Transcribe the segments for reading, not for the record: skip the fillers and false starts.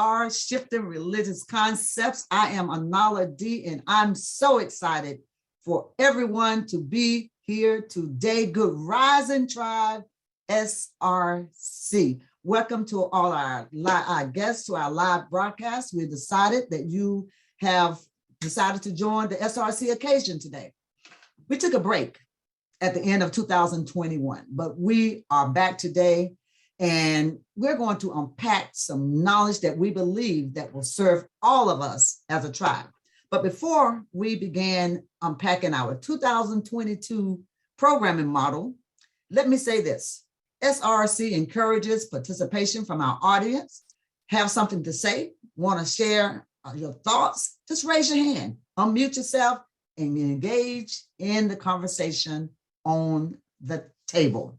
SR, Shifting Religious Concepts. I am Anala D, and I'm so excited for everyone to be here today. Good Rising Tribe, SRC. Welcome to all our guests to our live broadcast. We decided that you have decided to join the SRC occasion today. We took a break at the end of 2021, but we are back today, and we're going to unpack some knowledge that we believe that will serve all of us as a tribe. But before we begin unpacking our 2022 programming model, let me say this. SRC encourages participation from our audience. Have something to say, want to share your thoughts, just raise your hand, unmute yourself, and engage in the conversation on the table.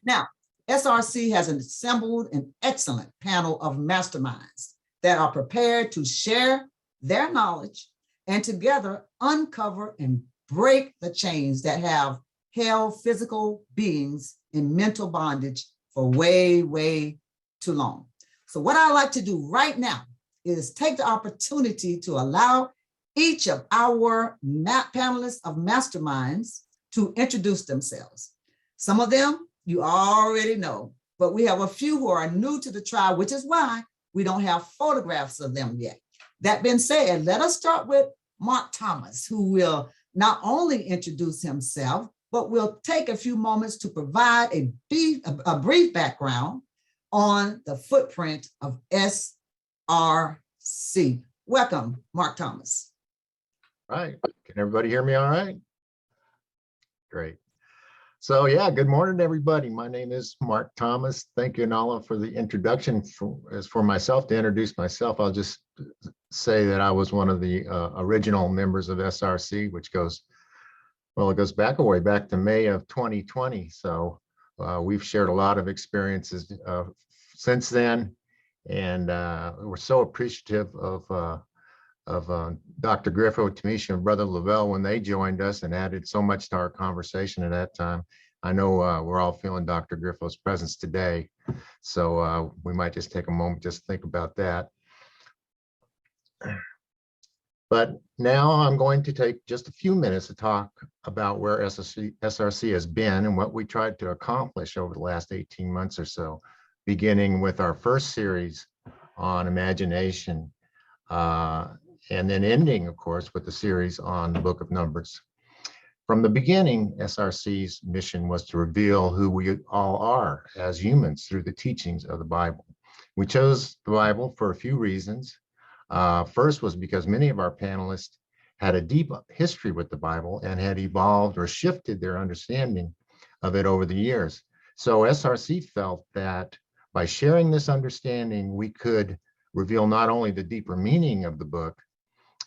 Now, SRC has assembled an excellent panel of masterminds that are prepared to share their knowledge and together uncover and break the chains that have held physical beings in mental bondage for way, way too long. So what I like to do right now is take the opportunity to allow each of our panelists of masterminds to introduce themselves. Some of them you already know, but we have a few who are new to the tribe, which is why we don't have photographs of them yet. That being said, let us start with Mark Thomas, who will not only introduce himself, but will take a few moments to provide a brief background on the footprint of SRC. Welcome, Mark Thomas. All right. Can everybody hear me all right? Great. So yeah, good morning, everybody. My name is Mark Thomas. Thank you, Nala, for the introduction. As for myself, to introduce myself, I'll just say that I was one of the original members of SRC, which goes, well, it goes back a way, back to May of 2020. So we've shared a lot of experiences since then. And we're so appreciative of Dr. Griffo, Tamisha, and Brother Lavelle when they joined us and added so much to our conversation at that time. I know we're all feeling Dr. Griffo's presence today, so we might just take a moment just to think about that. But now I'm going to take just a few minutes to talk about where SRC has been and what we tried to accomplish over the last 18 months or so, beginning with our first series on imagination, and then ending, of course, with the series on the Book of Numbers. From the beginning, SRC's mission was to reveal who we all are as humans through the teachings of the Bible. We chose the Bible for a few reasons. First was because many of our panelists had a deep history with the Bible and had evolved or shifted their understanding of it over the years. So SRC felt that by sharing this understanding, we could reveal not only the deeper meaning of the book,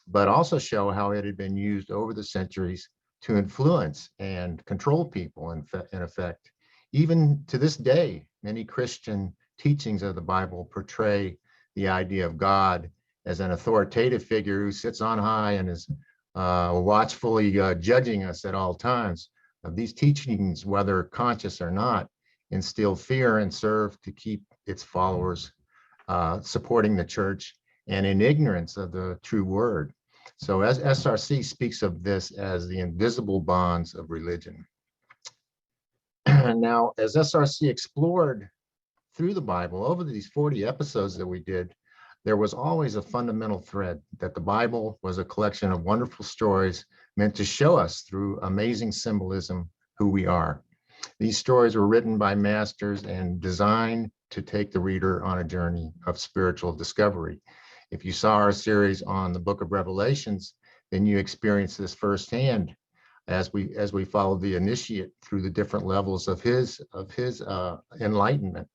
but also show how it had been used over the centuries to influence and control people in effect. Even to this day, many Christian teachings of the Bible portray the idea of God as an authoritative figure who sits on high and is watchfully judging us at all times. These teachings, whether conscious or not, instill fear and serve to keep its followers supporting the church and in ignorance of the true word. So as SRC speaks of this as the invisible bonds of religion. Now, as SRC explored through the Bible over these 40 episodes that we did, there was always a fundamental thread that the Bible was a collection of wonderful stories meant to show us through amazing symbolism who we are. These stories were written by masters and designed to take the reader on a journey of spiritual discovery. If you saw our series on the Book of Revelations, then you experienced this firsthand as we followed the initiate through the different levels of his enlightenment.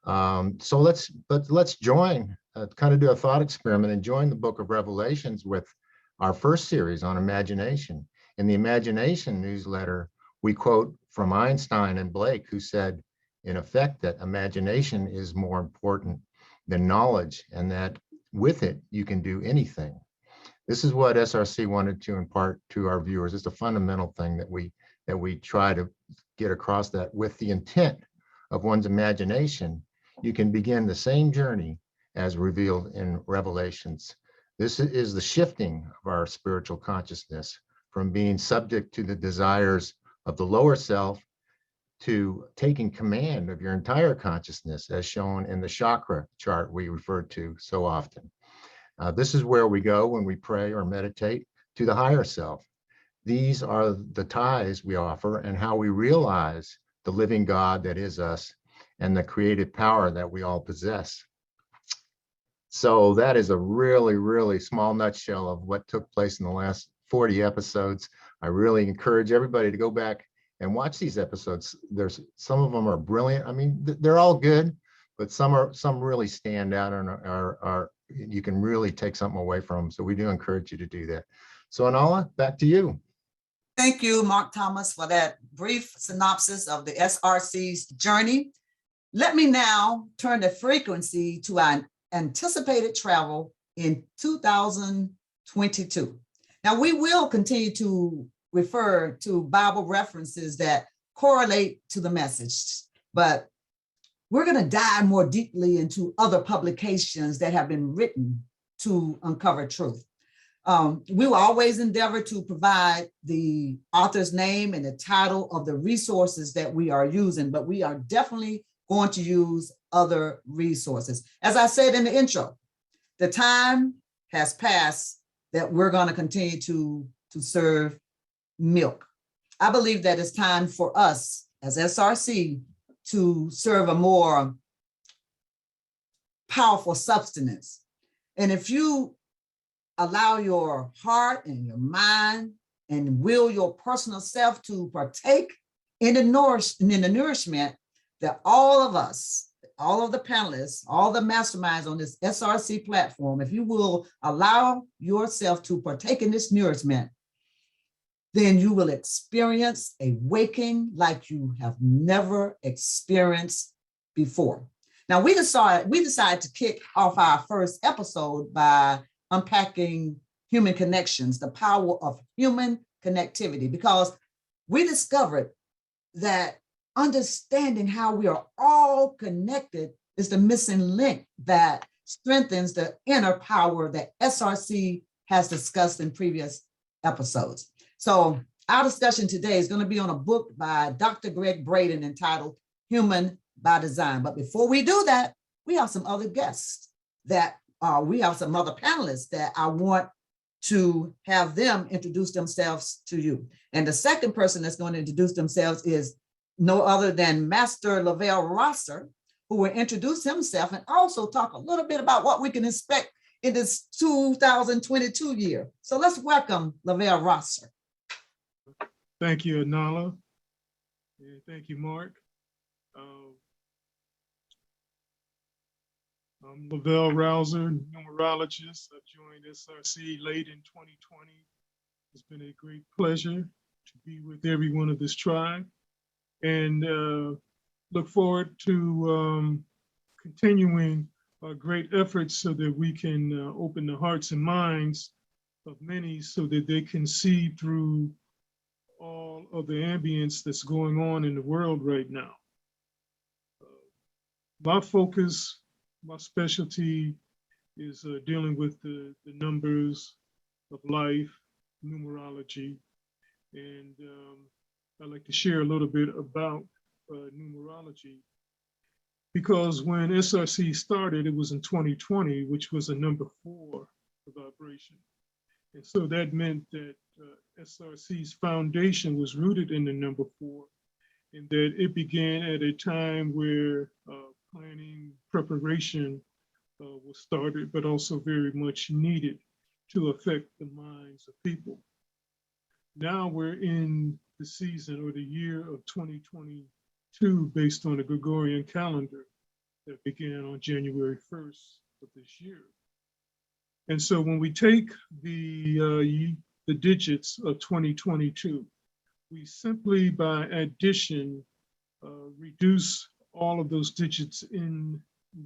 So let's join, kind of do a thought experiment and join the Book of Revelations with our first series on imagination. In the Imagination newsletter, we quote from Einstein and Blake, who said, in effect, that imagination is more important than knowledge, and that with it, you can do anything. This is what SRC wanted to impart to our viewers. It's a fundamental thing that we try to get across, that with the intent of one's imagination, you can begin the same journey as revealed in Revelations. This is the shifting of our spiritual consciousness from being subject to the desires of the lower self to taking command of your entire consciousness, as shown in the chakra chart we refer to so often. This is where we go when we pray or meditate, to the higher self. These are the ties we offer and how we realize the living God that is us and the creative power that we all possess. So that is a really, really small nutshell of what took place in the last 40 episodes. I really encourage everybody to go back and watch these episodes. There's some of them are brilliant. I mean, they're all good, but some really stand out and are you can really take something away from them. So we do encourage you to do that. So Anala, back to you. Thank you, Mark Thomas, for that brief synopsis of the SRC's journey. Let me now turn the frequency to our anticipated travel in 2022. Now, we will continue to refer to Bible references that correlate to the message, but we're going to dive more deeply into other publications that have been written to uncover truth. We will always endeavor to provide the author's name and the title of the resources that we are using, but we are definitely going to use other resources. As I said in the intro, the time has passed that we're going to continue to serve milk. I believe that it's time for us as SRC to serve a more powerful substance. And if you allow your heart and your mind and will your personal self to partake in the nourishment that all of us, all of the panelists, all the masterminds on this SRC platform, if you will allow yourself to partake in this nourishment, then you will experience a waking like you have never experienced before. Now, we decided to kick off our first episode by unpacking human connections, the power of human connectivity, because we discovered that understanding how we are all connected is the missing link that strengthens the inner power that SRC has discussed in previous episodes. So our discussion today is going to be on a book by Dr. Greg Braden entitled Human by Design. But before we do that, we have some other guests that we have some other panelists that I want to have them introduce themselves to you. And the second person that's going to introduce themselves is no other than Master Lavelle Rosser, who will introduce himself and also talk a little bit about what we can expect in this 2022 year. So let's welcome Lavelle Rosser. Thank you, Anala. And thank you, Mark. I'm Lavelle Rouser, numerologist. I joined SRC late in 2020. It's been a great pleasure to be with everyone of this tribe, and look forward to continuing our great efforts so that we can open the hearts and minds of many so that they can see through all of the ambience that's going on in the world right now. My focus, my specialty is dealing with the numbers of life, numerology, and I'd like to share a little bit about numerology, because when SRC started, it was in 2020, which was a number 4 vibration. And so that meant that SRC's foundation was rooted in the number 4, and that it began at a time where planning, preparation was started, but also very much needed to affect the minds of people. Now we're in the season or the year of 2022 based on the Gregorian calendar that began on January 1st of this year. And so when we take the digits of 2022, we simply by addition reduce all of those digits in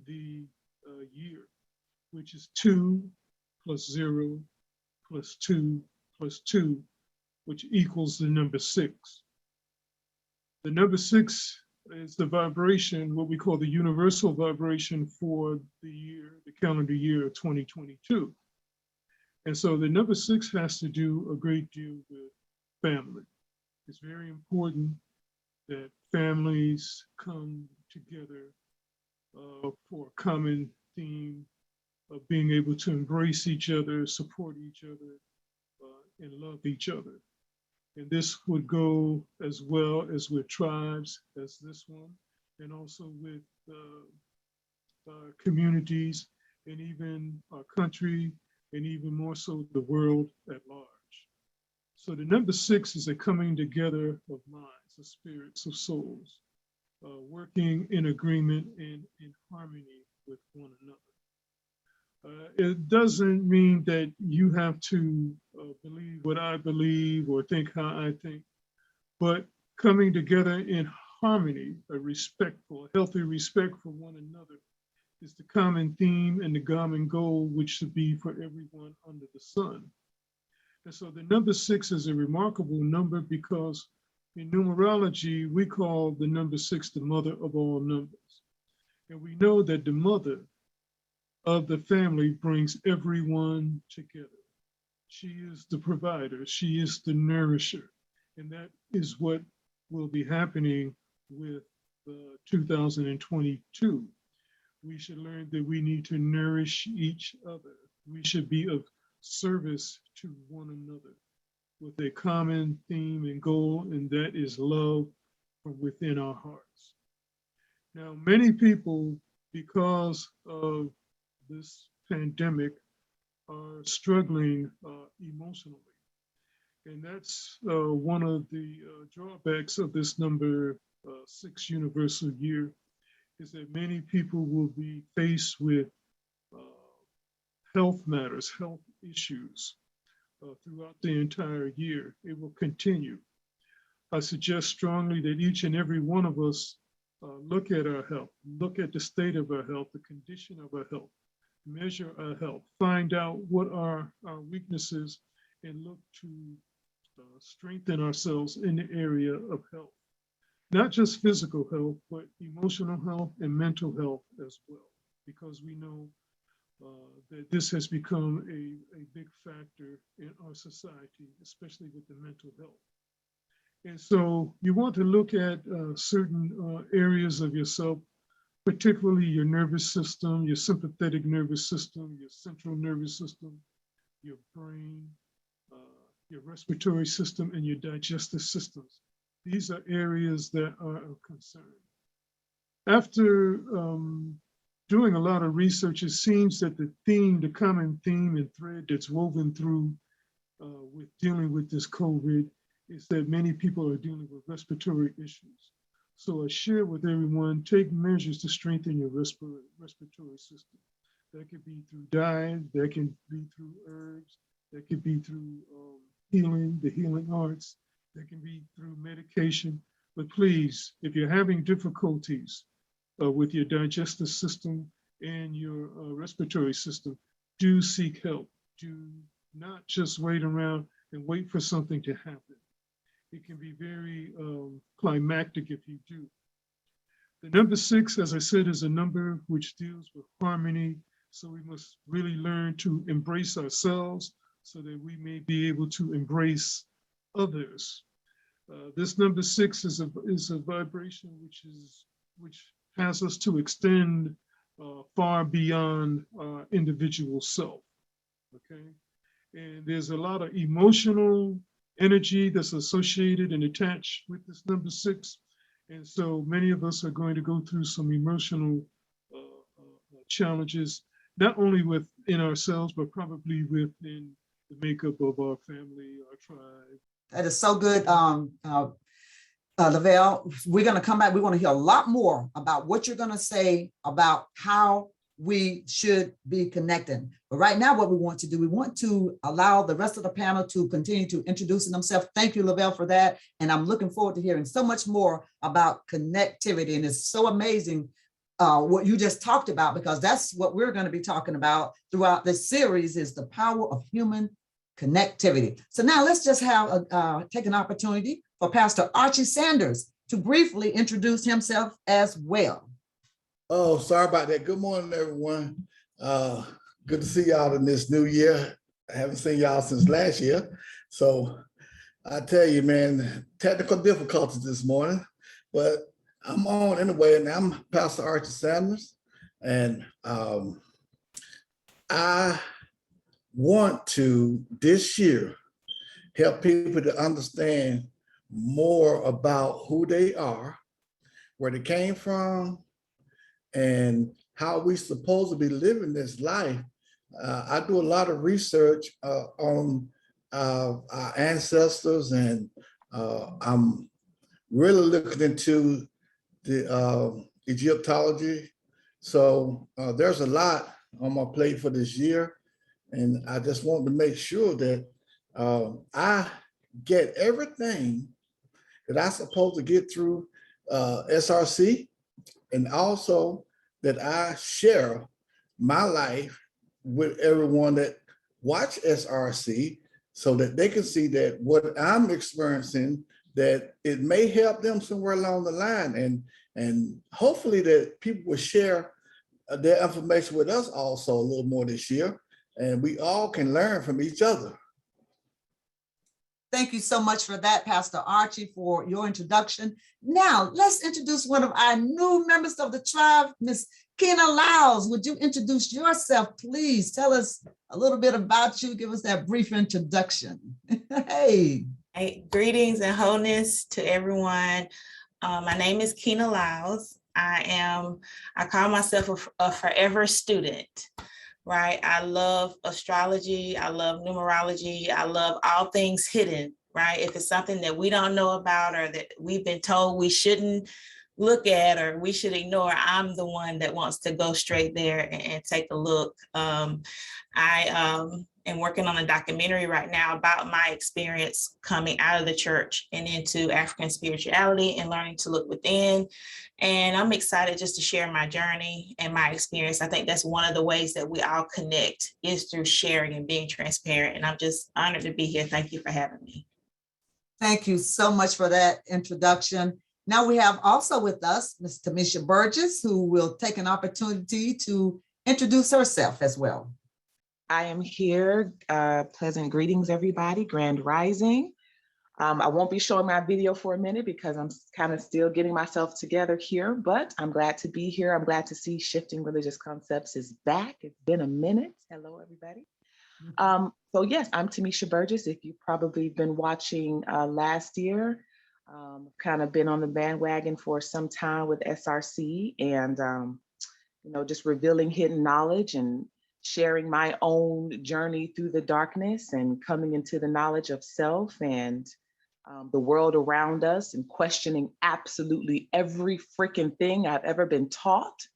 the year, which is 2 plus 0 plus 2 plus 2, which equals the number 6. The number 6 is the vibration, what we call the universal vibration for the year, the calendar year of 2022. And so the number 6 has to do a great deal with family. It's very important that families come together for a common theme of being able to embrace each other, support each other, and love each other. And this would go as well as with tribes as this one, and also with communities, and even our country, and even more so the world at large. So the number 6 is a coming together of minds, of spirits, of souls, working in agreement and in harmony with one another. It doesn't mean that you have to believe what I believe or think how I think, but coming together in harmony, a respectful, healthy respect for one another is the common theme and the common goal, which should be for everyone under the sun. And so the number 6 is a remarkable number because in numerology, we call the number 6 the mother of all numbers. And we know that the mother of the family brings everyone together. She is the provider, she is the nourisher. And that is what will be happening with 2022. We should learn that we need to nourish each other. We should be of service to one another with a common theme and goal, and that is love from within our hearts. Now, many people, because of this pandemic, are struggling emotionally. And that's one of the drawbacks of this number 6 universal year, is that many people will be faced with health matters, health issues throughout the entire year. It will continue. I suggest strongly that each and every one of us look at our health, look at the state of our health, the condition of our health, measure our health, find out what are our weaknesses, and look to strengthen ourselves in the area of health. Not just physical health, but emotional health and mental health as well, because we know that this has become a big factor in our society, especially with the mental health. And so you want to look at certain areas of yourself, particularly your nervous system, your sympathetic nervous system, your central nervous system, your brain, your respiratory system, and your digestive systems. These are areas that are of concern. After doing a lot of research, it seems that the theme, the common theme and thread that's woven through with dealing with this COVID is that many people are dealing with respiratory issues. So I share with everyone, take measures to strengthen your respiratory system. That could be through diet, that can be through herbs, that could be through healing, the healing arts, that can be through medication. But please, if you're having difficulties with your digestive system and your respiratory system, do seek help. Do not just wait around and wait for something to happen. It can be very climactic if you do. The number 6, as I said, is a number which deals with harmony. So we must really learn to embrace ourselves so that we may be able to embrace others. This number 6 is a vibration which has us to extend far beyond our individual self. Okay, and there's a lot of emotional energy that's associated and attached with this number 6, and so many of us are going to go through some emotional challenges, not only within ourselves, but probably within the makeup of our family, our tribe. That is so good, Lavelle. We're going to come back. We want to hear a lot more about what you're going to say about how we should be connecting. But right now, what we want to do, we want to allow the rest of the panel to continue to introduce themselves. Thank you, Lavelle, for that. And I'm looking forward to hearing so much more about connectivity. And it's so amazing what you just talked about, because that's what we're going to be talking about throughout this series, is the power of human connectivity. So now let's just have take an opportunity for Pastor Archie Sanders to briefly introduce himself as well. Oh, sorry about that. Good morning, everyone. Good to see y'all in this new year. I haven't seen y'all since last year. So I tell you, man, technical difficulties this morning, but I'm on anyway, and I'm Pastor Archie Sanders, and I want to this year help people to understand more about who they are, where they came from, and how we supposed to be living this life. I do a lot of research on our ancestors, and I'm really looking into the Egyptology. So there's a lot on my plate for this year, and I just want to make sure that I get everything that I'm supposed to get through SRC, and also that I share my life with everyone that watch SRC, so that they can see that what I'm experiencing, that it may help them somewhere along the line, and hopefully that people will share their information with us also a little more this year, and we all can learn from each other. Thank you so much for that, Pastor Archie, for your introduction. Now, let's introduce one of our new members of the tribe, Miss Kina Lyles. Would you introduce yourself, please? Tell us a little bit about you. Give us that brief introduction. Hey. Hey, greetings and wholeness to everyone. My name is Kina Lyles. I call myself a forever student. Right? I love astrology. I love numerology. I love all things hidden, right? If it's something that we don't know about or that we've been told we shouldn't look at or we should ignore, I'm the one that wants to go straight there and take a look. I am working on a documentary right now about my experience coming out of the church and into African spirituality and learning to look within. And I'm excited just to share my journey and my experience. I think that's one of the ways that we all connect is through sharing and being transparent. And I'm just honored to be here. Thank you for having me. Thank you so much for that introduction. Now we have also with us Ms. Tamisha Burgess, who will take an opportunity to introduce herself as well. I am here. Pleasant greetings, everybody. Grand Rising. I won't be showing my video for a minute because I'm kind of still getting myself together here, but I'm glad to be here. I'm glad to see Shifting Religious Concepts is back. It's been a minute. Hello, everybody. So yes, I'm Tamisha Burgess. If you've probably been watching last year, kind of been on the bandwagon for some time with SRC and, just revealing hidden knowledge and sharing my own journey through the darkness and coming into the knowledge of self and the world around us and questioning absolutely every freaking thing I've ever been taught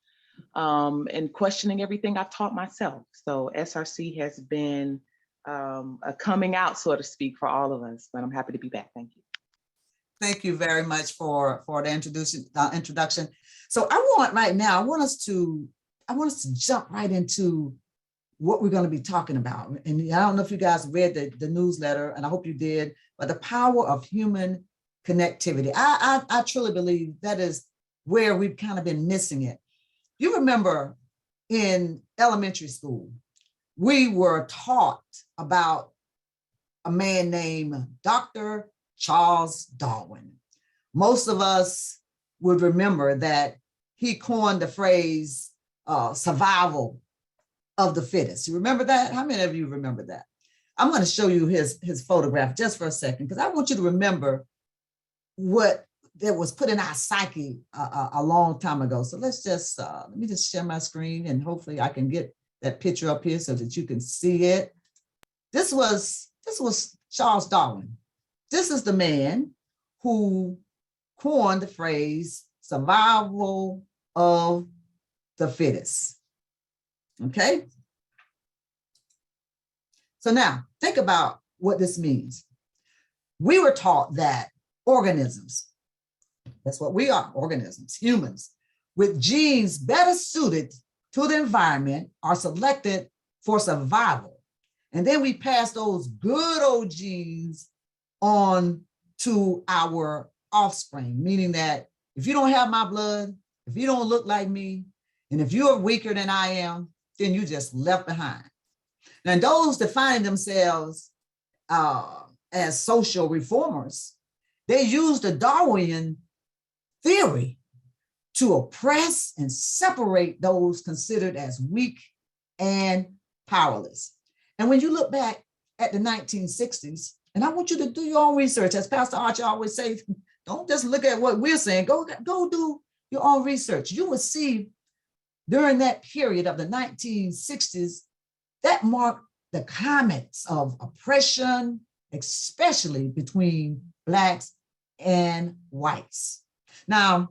and questioning everything I've taught myself. So SRC has been a coming out, so to speak, for all of us, but I'm happy to be back. Thank you. Thank you very much for the introduction. So I want us to jump right into what we're going to be talking about. And I don't know if you guys read the newsletter, and I hope you did, but the power of human connectivity. I truly believe that is where we've kind of been missing it. You remember in elementary school, we were taught about a man named Dr. Charles Darwin. Most of us would remember that he coined the phrase survival of the fittest. You remember that? How many of you remember that? I'm going to show you his photograph just for a second, because I want you to remember what that was put in our psyche a long time ago. So let's just, let me just share my screen and hopefully I can get that picture up here so that you can see it. This was Charles Darwin. This is the man who coined the phrase survival of the fittest. Okay. So now think about what this means. We were taught that organisms, that's what we are, organisms, humans, with genes better suited to the environment are selected for survival. And then we pass those good old genes on to our offspring, meaning that if you don't have my blood, if you don't look like me, and if you're weaker than I am, then you just left behind. Now, those defining themselves as social reformers, they use the Darwinian theory to oppress and separate those considered as weak and powerless. And when you look back at the 1960s, and I want you to do your own research, as Pastor Archie always says, don't just look at what we're saying, go do your own research. You will see during that period of the 1960s, that marked the climax of oppression, especially between Blacks and whites. Now,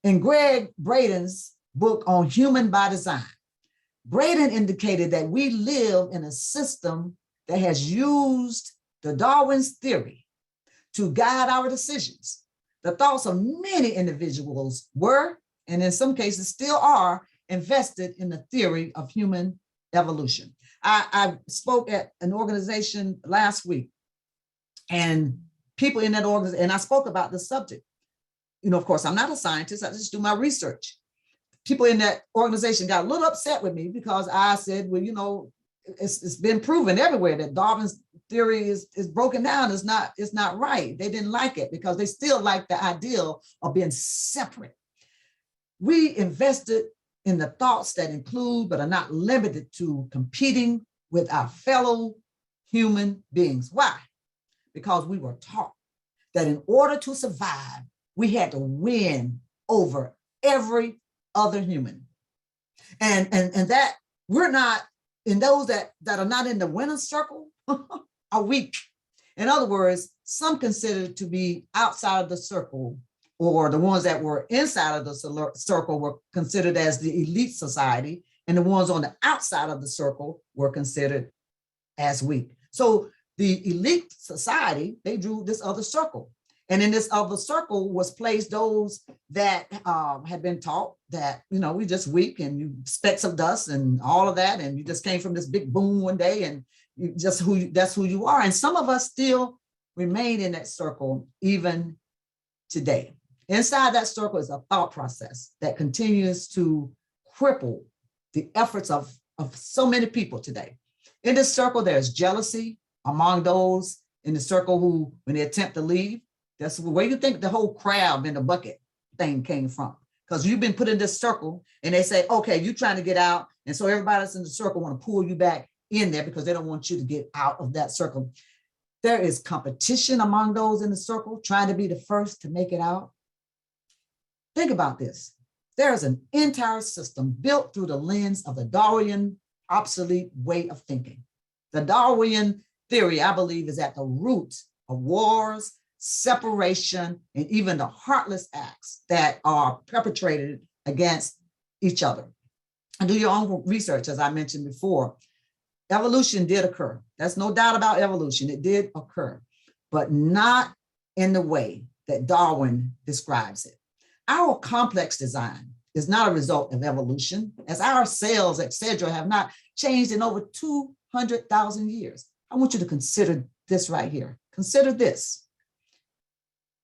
in Greg Braden's book on Human by Design, Braden indicated that we live in a system that has used the Darwin's theory to guide our decisions. The thoughts of many individuals were, and in some cases still are, invested in the theory of human evolution. I spoke at an organization last week, and people in that organization, and I spoke about the subject. You know, of course, I'm not a scientist, I just do my research. People in that organization got a little upset with me because I said, well, you know, it's been proven everywhere that Darwin's theory is broken down, it's not right. They didn't like it because they still like the ideal of being separate. We invested in the thoughts that include, but are not limited to, competing with our fellow human beings. Why? Because we were taught that in order to survive, we had to win over every other human. And that we're not, in those that are not in the winner's circle are weak. In other words, some considered to be outside of the circle, or the ones that were inside of the circle were considered as the elite society, and the ones on the outside of the circle were considered as weak. So the elite society, they drew this other circle. And in this other circle was placed those that had been taught that, you know, we just weak and you specks of dust and all of that. And you just came from this big boom one day and you just that's who you are. And some of us still remain in that circle even today. Inside that circle is a thought process that continues to cripple the efforts of so many people today. In this circle, there's jealousy among those in the circle who, when they attempt to leave, that's where you think the whole crab in the bucket thing came from. Because you've been put in this circle and they say, okay, you're trying to get out. And so everybody that's in the circle want to pull you back in there because they don't want you to get out of that circle. There is competition among those in the circle trying to be the first to make it out. Think about this. There is an entire system built through the lens of the Darwinian obsolete way of thinking. The Darwinian theory, I believe, is at the root of wars, separation, and even the heartless acts that are perpetrated against each other. And do your own research, as I mentioned before. Evolution did occur. There's no doubt about evolution. It did occur, but not in the way that Darwin describes it. Our complex design is not a result of evolution, as our cells, etc., have not changed in over 200,000 years. I want you to consider this right here. Consider this.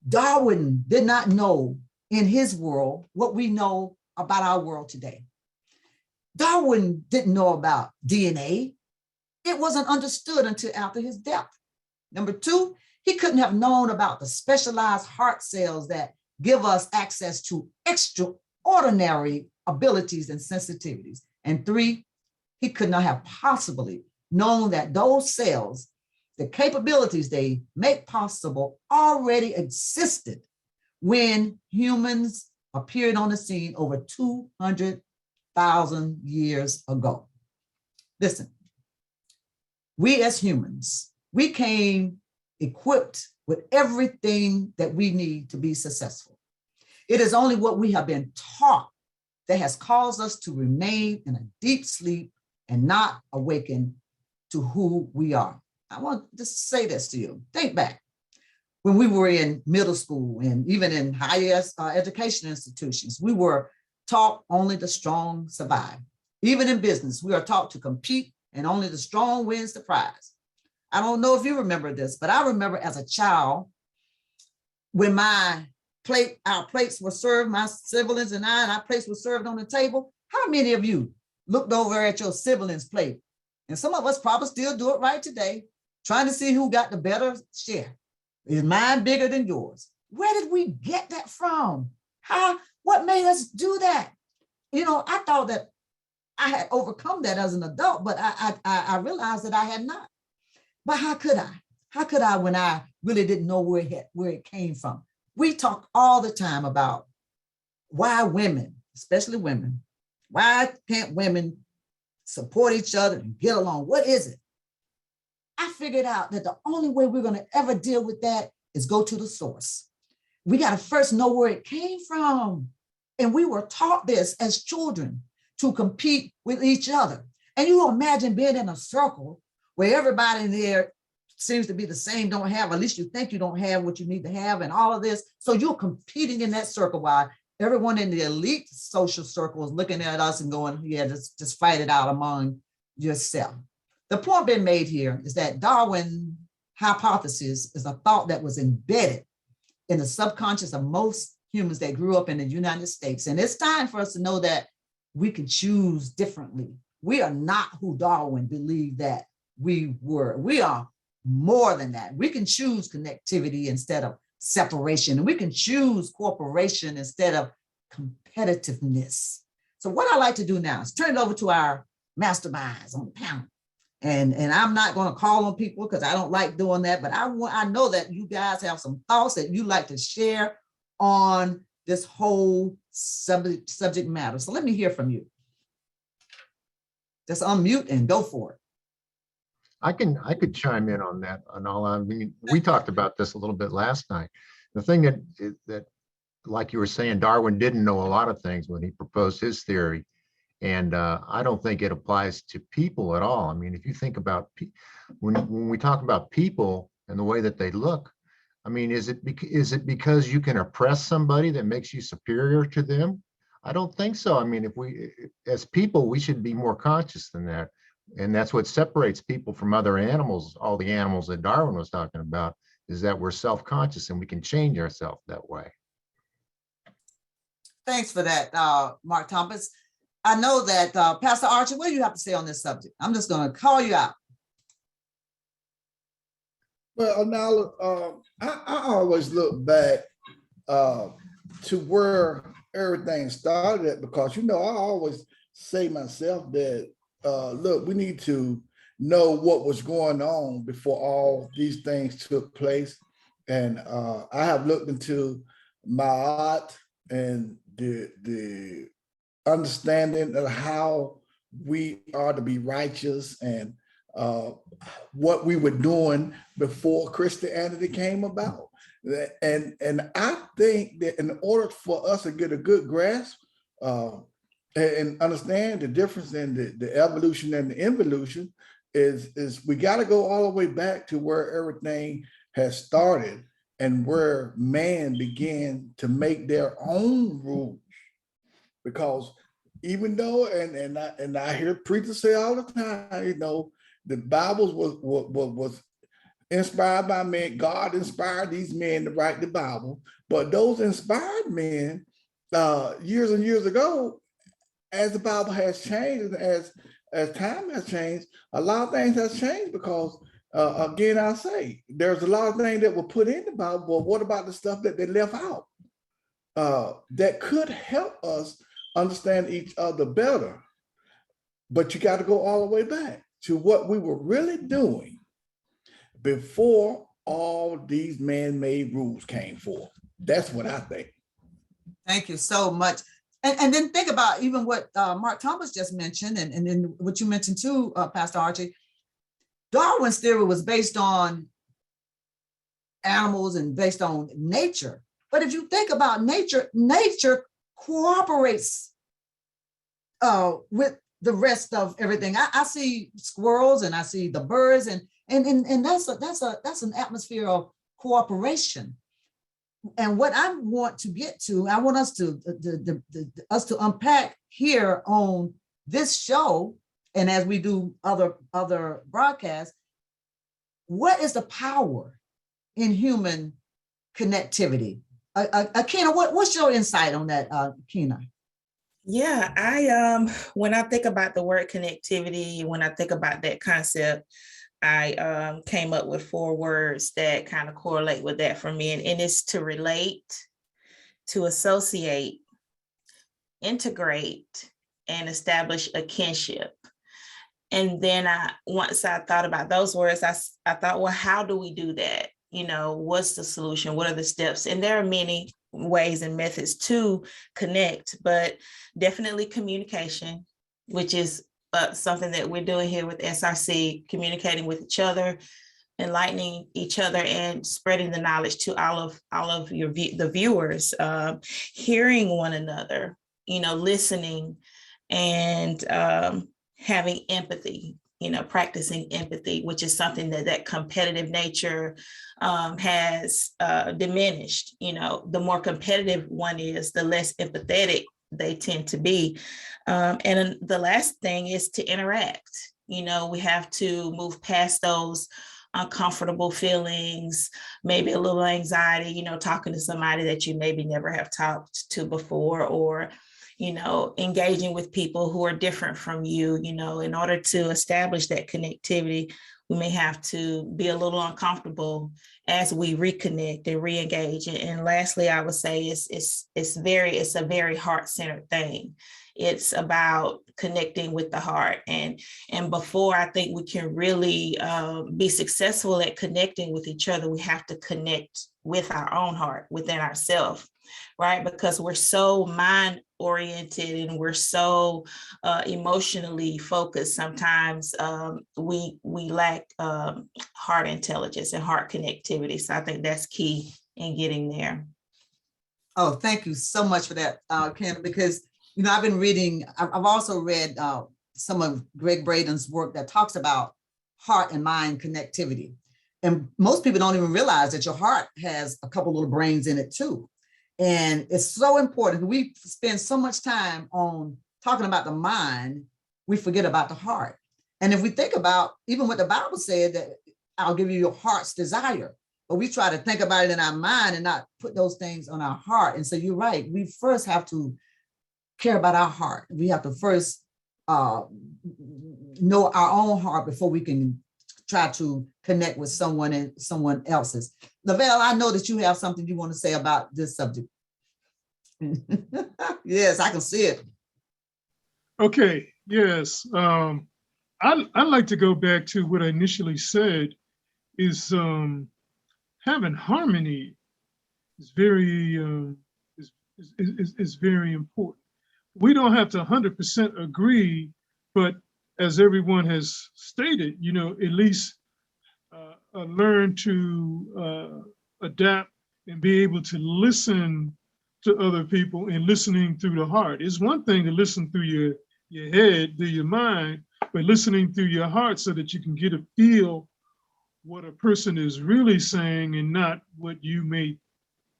Darwin did not know in his world what we know about our world today. Darwin didn't know about DNA. It wasn't understood until after his death. Number two, he couldn't have known about the specialized heart cells that give us access to extraordinary abilities and sensitivities. And three, he could not have possibly known that those cells, the capabilities they make possible, already existed when humans appeared on the scene over 200,000 years ago. Listen, we as humans, we came equipped with everything that we need to be successful. It is only what we have been taught that has caused us to remain in a deep sleep and not awaken to who we are. I want to just say this to you. Think back when we were in middle school and even in higher education institutions, we were taught only the strong survive. Even in business, we are taught to compete and only the strong wins the prize. I don't know if you remember this, but I remember as a child when my our plates were served, my siblings and our plates were served on the table. How many of you looked over at your siblings' plate? And some of us probably still do it right today, trying to see who got the better share. Is mine bigger than yours? Where did we get that from? What made us do that? You know, I thought that I had overcome that as an adult, but I realized that I had not. But how could I? How could I when I really didn't know where it came from? We talk all the time about why women, especially women, why can't women support each other and get along? What is it? I figured out that the only way we're going to ever deal with that is go to the source. We got to first know where it came from. And we were taught this as children to compete with each other. And you imagine being in a circle where everybody in there seems to be the same, don't have, at least you think you don't have what you need to have and all of this. So you're competing in that circle while everyone in the elite social circle is looking at us and going, yeah, just fight it out among yourself. The point being made here is that Darwin hypothesis is a thought that was embedded in the subconscious of most humans that grew up in the United States. And it's time for us to know that we can choose differently. We are not who Darwin believed that we were. We are more than that. We can choose connectivity instead of separation, and we can choose cooperation instead of competitiveness. So what I like to do now is turn it over to our masterminds on the panel. And I'm not going to call on people because I don't like doing that, but I know that you guys have some thoughts that you like to share on this whole subject matter. So let me hear from you. Just unmute and go for it. I could chime in on that. I mean, we talked about this a little bit last night. The thing that, like you were saying, Darwin didn't know a lot of things when he proposed his theory. And I don't think it applies to people at all. I mean, if you think about when we talk about people and the way that they look, I mean, is it because you can oppress somebody that makes you superior to them? I don't think so. I mean, as people, we should be more conscious than that. And that's what separates people from other animals. All the animals that Darwin was talking about is that we're self-conscious and we can change ourselves that way. Thanks for that, Mark Thomas. I know that Pastor Archie, what do you have to say on this subject? I'm just going to call you out. Well, now I always look back to where everything started at, because, you know, I always say myself that, look, we need to know what was going on before all these things took place. And I have looked into Ma'at and the understanding of how we are to be righteous and what we were doing before Christianity came about. And I think that in order for us to get a good grasp and understand the difference in the evolution and the involution is we got to go all the way back to where everything has started and where man began to make their own rules. Because even though, and I hear preachers say all the time, you know, the Bible was inspired by men. God inspired these men to write the Bible, but those inspired men, years and years ago, as the Bible has changed, and as time has changed, a lot of things has changed. Because again, I say there's a lot of things that were put in the Bible, but what about the stuff that they left out that could help us understand each other better? But you got to go all the way back to what we were really doing before all these man-made rules came forth. That's what I think. Thank you so much. And then think about even what Mark Thomas just mentioned, and then what you mentioned too, Pastor Archie. Darwin's theory was based on animals and based on nature. But if you think about nature, nature cooperates with the rest of everything. I see squirrels and I see the birds, and that's an atmosphere of cooperation. And what I want to get to, I want us to unpack here on this show, and as we do other broadcasts, what is the power in human connectivity? Kena, what's your insight on that, Kena? Yeah, when I think about the word connectivity, when I think about that concept, I came up with 4 words that kind of correlate with that for me. And it's to relate, to associate, integrate, and establish a kinship. And then once I thought about those words, I thought, well, how do we do that? You know, what's the solution? What are the steps? And there are many ways and methods to connect, but definitely communication, which is something that we're doing here with SRC, communicating with each other, enlightening each other, and spreading the knowledge to all of the viewers, hearing one another, you know, listening, and having empathy, you know, practicing empathy, which is something that competitive nature has diminished. You know, the more competitive one is, the less empathetic they tend to be. And the last thing is to interact. You know, we have to move past those uncomfortable feelings, maybe a little anxiety, you know, talking to somebody that you maybe never have talked to before, or, you know, engaging with people who are different from you. You know, in order to establish that connectivity, we may have to be a little uncomfortable as we reconnect and re-engage. And lastly, I would say it's a very heart-centered thing. It's about connecting with the heart. And before I think we can really be successful at connecting with each other, we have to connect with our own heart, within ourselves, right? Because we're so mind oriented and we're so emotionally focused. Sometimes we lack heart intelligence and heart connectivity. So I think that's key in getting there. Oh, thank you so much for that, Ken, because, you know, I've been reading, I've also read some of Greg Braden's work that talks about heart and mind connectivity. And most people don't even realize that your heart has a couple little brains in it too. And it's so important. We spend so much time on talking about the mind, we forget about the heart. And if we think about even what the Bible said, that I'll give you your heart's desire, but we try to think about it in our mind and not put those things on our heart. And so you're right. We first have to care about our heart. We have to first know our own heart before we can try to connect with someone and someone else's. Lavelle, I know that you have something you want to say about this subject. Yes, I can see it. Okay, yes. I'd like to go back to what I initially said is having harmony is very important. We don't have to 100% agree, but as everyone has stated, you know, at least learn to adapt and be able to listen to other people, and listening through the heart. It's one thing to listen through your head, through your mind, but listening through your heart so that you can get a feel what a person is really saying and not what you may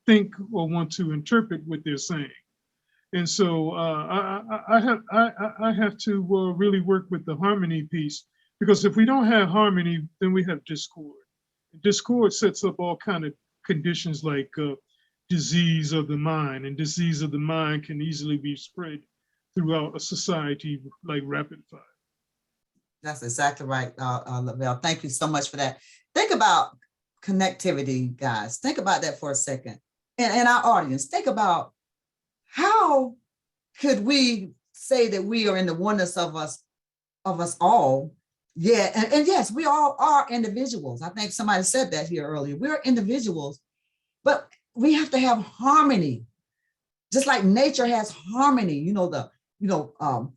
think or want to interpret what they're saying. And so I have to really work with the harmony piece, because if we don't have harmony, then we have discord. And discord sets up all kind of conditions like disease of the mind, and disease of the mind can easily be spread throughout a society like rapid fire. That's exactly right, Lavelle. Thank you so much for that. Think about connectivity, guys. Think about that for a second. And our audience, think about how could we say that we are in the oneness of us all? Yeah, and yes, we all are individuals. I think somebody said that here earlier. We're individuals, but we have to have harmony, just like nature has harmony. You know,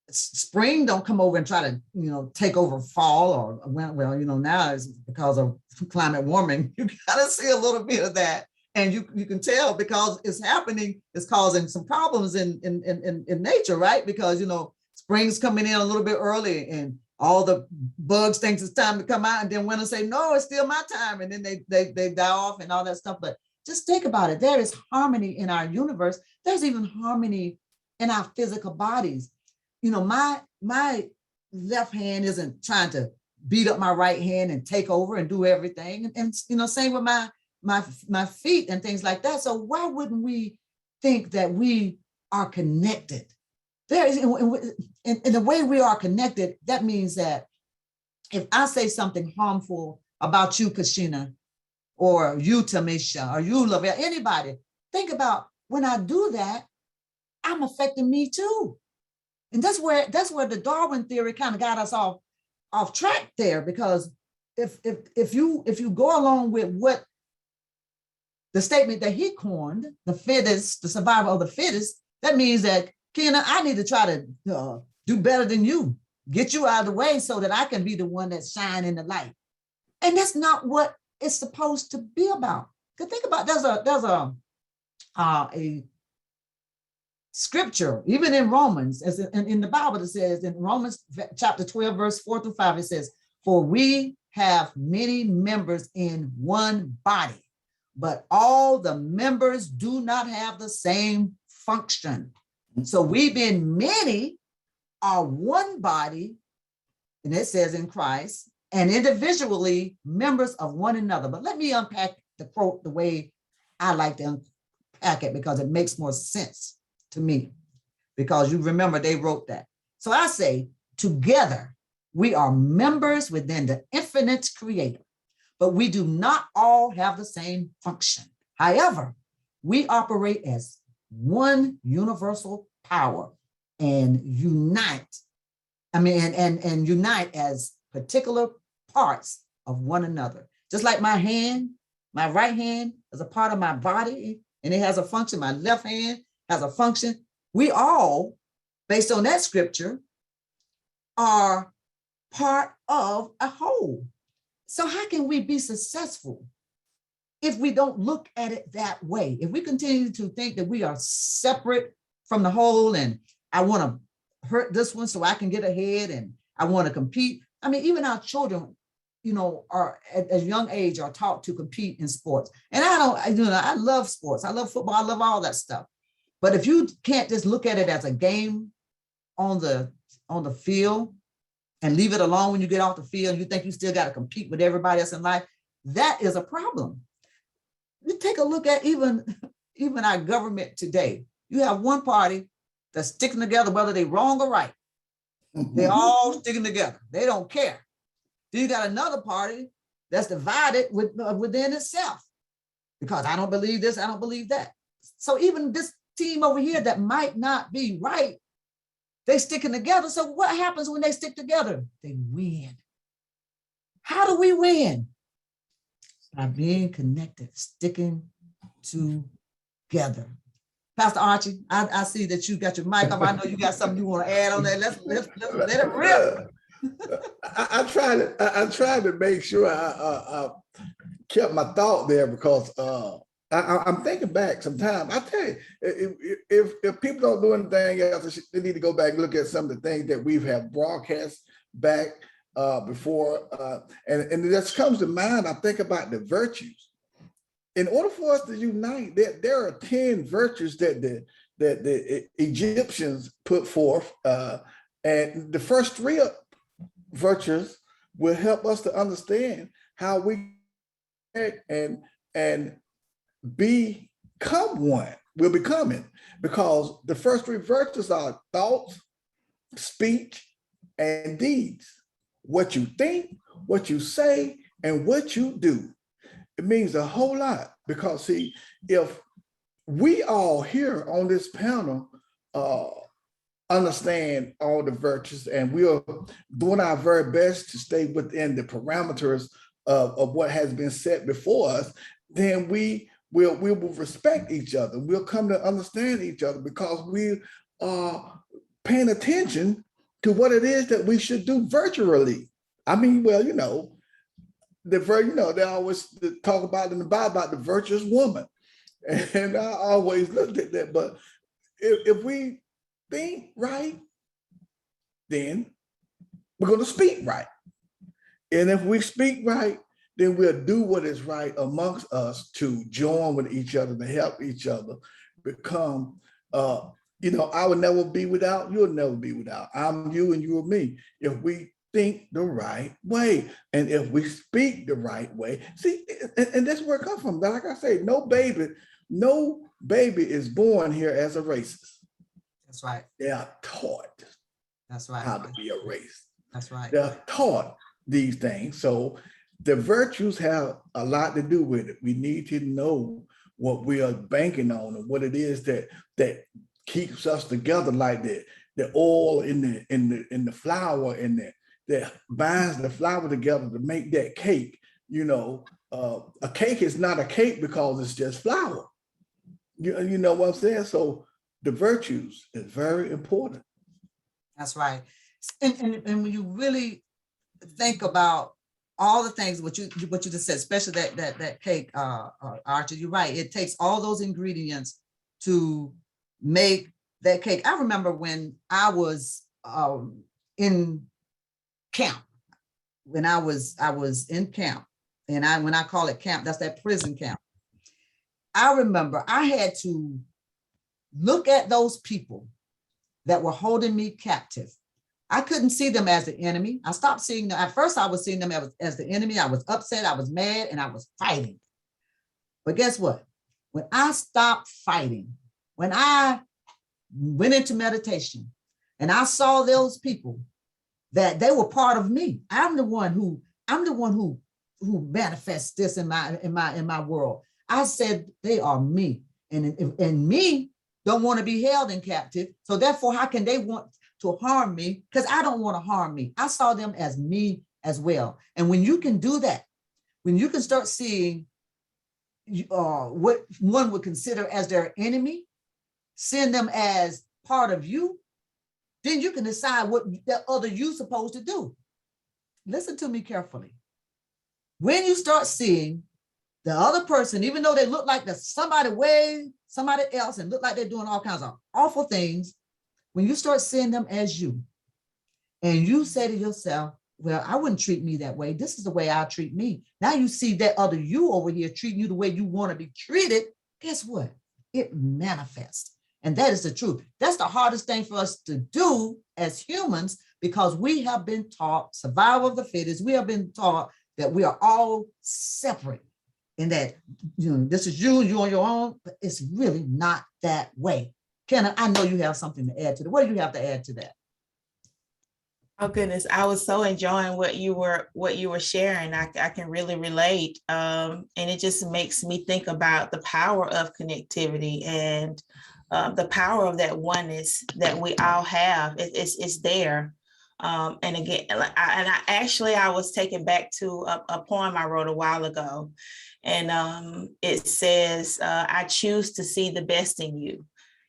spring don't come over and try to, you know, take over fall, or well, you know, now it's because of climate warming. You gotta see a little bit of that. And you can tell, because it's happening, it's causing some problems in nature, right? Because, you know, spring's coming in a little bit early and all the bugs think it's time to come out, and then winter say, no, it's still my time. And then they die off and all that stuff. But just think about it. There is harmony in our universe. There's even harmony in our physical bodies. You know, my left hand isn't trying to beat up my right hand and take over and do everything. And you know, same with my my feet and things like that. So why wouldn't we think that we are connected? There is in the way we are connected, that means that if I say something harmful about you, Kashina, or you, Tamisha, or you, Lavelle, anybody, think about when I do that, I'm affecting me too. And that's where the Darwin theory kind of got us off track there, because if you go along with what the statement that he coined, the fittest, the survival of the fittest, that means that, Kena, I need to try to do better than you, get you out of the way so that I can be the one that's shining the light. And that's not what it's supposed to be about. Because think about, there's a scripture, even in Romans, as in the Bible, it says in Romans chapter 12, verse 4 through 5, it says, for we have many members in one body, but all the members do not have the same function. So we being many are one body, and it says in Christ, and individually members of one another. But let me unpack the quote the way I like to unpack it, because it makes more sense to me, because you remember they wrote that. So I say, together we are members within the infinite creator, but we do not all have the same function. However, we operate as one universal power and unite as particular parts of one another. Just like my hand, my right hand is a part of my body and it has a function. My left hand has a function. We all, based on that scripture, are part of a whole. So how can we be successful if we don't look at it that way? If we continue to think that we are separate from the whole, and I want to hurt this one so I can get ahead, and I want to compete. I mean, even our children, are at a young age are taught to compete in sports. And I love sports. I love football. I love all that stuff. But if you can't just look at it as a game on the field and leave it alone when you get off the field, you think you still got to compete with everybody else in life, that is a problem. You take a look at even our government today. You have one party that's sticking together, whether they're wrong or right. They're all sticking together. They don't care. Then you got another party that's divided within itself, because I don't believe this, I don't believe that. So even this team over here that might not be right, they sticking together. So what happens when they stick together? They win. How do we win? By being connected, sticking together. Pastor Archie, I see that you got your mic up. I know you got something you want to add on that. Let's let it rip. I tried to make sure I kept my thought there, because I'm thinking back sometimes. I tell you, if people don't do anything else, they need to go back and look at some of the things that we've had broadcast back before. And it just comes to mind, I think about the virtues. In order for us to unite, there are 10 virtues that the Egyptians put forth. And the first 3 virtues will help us to understand how we and become one. We're becoming, because the first 3 virtues are thoughts, speech, and deeds. What you think, what you say, and what you do. It means a whole lot, because see, if we all here on this panel understand all the virtues, and we are doing our very best to stay within the parameters of what has been set before us, then we will respect each other. We'll come to understand each other, because we are paying attention to what it is that we should do virtually. I mean, well, they always talk about in the Bible about the virtuous woman. And I always looked at that. But if we think right, then we're going to speak right. And if we speak right, then we'll do what is right amongst us to join with each other, to help each other become, I will never be without, you'll never be without. I'm you and you are me. If we think the right way. And if we speak the right way, see, and that's where it comes from. Like I say, no baby is born here as a racist. That's right. They are taught That's right. how to be a racist. That's right. They're taught these things. So the virtues have a lot to do with it. We need to know what we are banking on and what it is that keeps us together, like the oil in the flour and that binds the flour together to make that cake. You know, a cake is not a cake because it's just flour. You know what I'm saying? So the virtues is very important. That's right. And when you really think about all the things what you just said, especially that cake, Archer, you're right. It takes all those ingredients to make that cake. I remember when I was in camp, when I was in camp, and when I call it camp, that's that prison camp. I remember I had to look at those people that were holding me captive. I couldn't see them as the enemy. I stopped seeing them. At first, I was seeing them as the enemy. I was upset, I was mad, and I was fighting. But guess what? When I stopped fighting, when I went into meditation and I saw those people that they were part of me, I'm the one who manifests this in my world. I said they are me, and me don't want to be held in captive. So therefore, how can they want to harm me? Because I don't want to harm me. I saw them as me as well. And when you can do that, when you can start seeing what one would consider as their enemy, seeing them as part of you, then you can decide what that other you supposed to do. Listen to me carefully. When you start seeing the other person, even though they look like somebody else and look like they're doing all kinds of awful things, when you start seeing them as you, and you say to yourself, well, I wouldn't treat me that way. This is the way I treat me. Now you see that other you over here treating you the way you want to be treated. Guess what? It manifests. And that is the truth. That's the hardest thing for us to do as humans, because we have been taught survival of the fittest. We have been taught that we are all separate, and that this is you on your own, but it's really not that way. Kenna, I know you have something to add to that. What do you have to add to that? Oh goodness, I was so enjoying what you were sharing. I can really relate, and it just makes me think about the power of connectivity and the power of that oneness that we all have. It's there. And again, I was taken back to a poem I wrote a while ago, and it says, "I choose to see the best in you."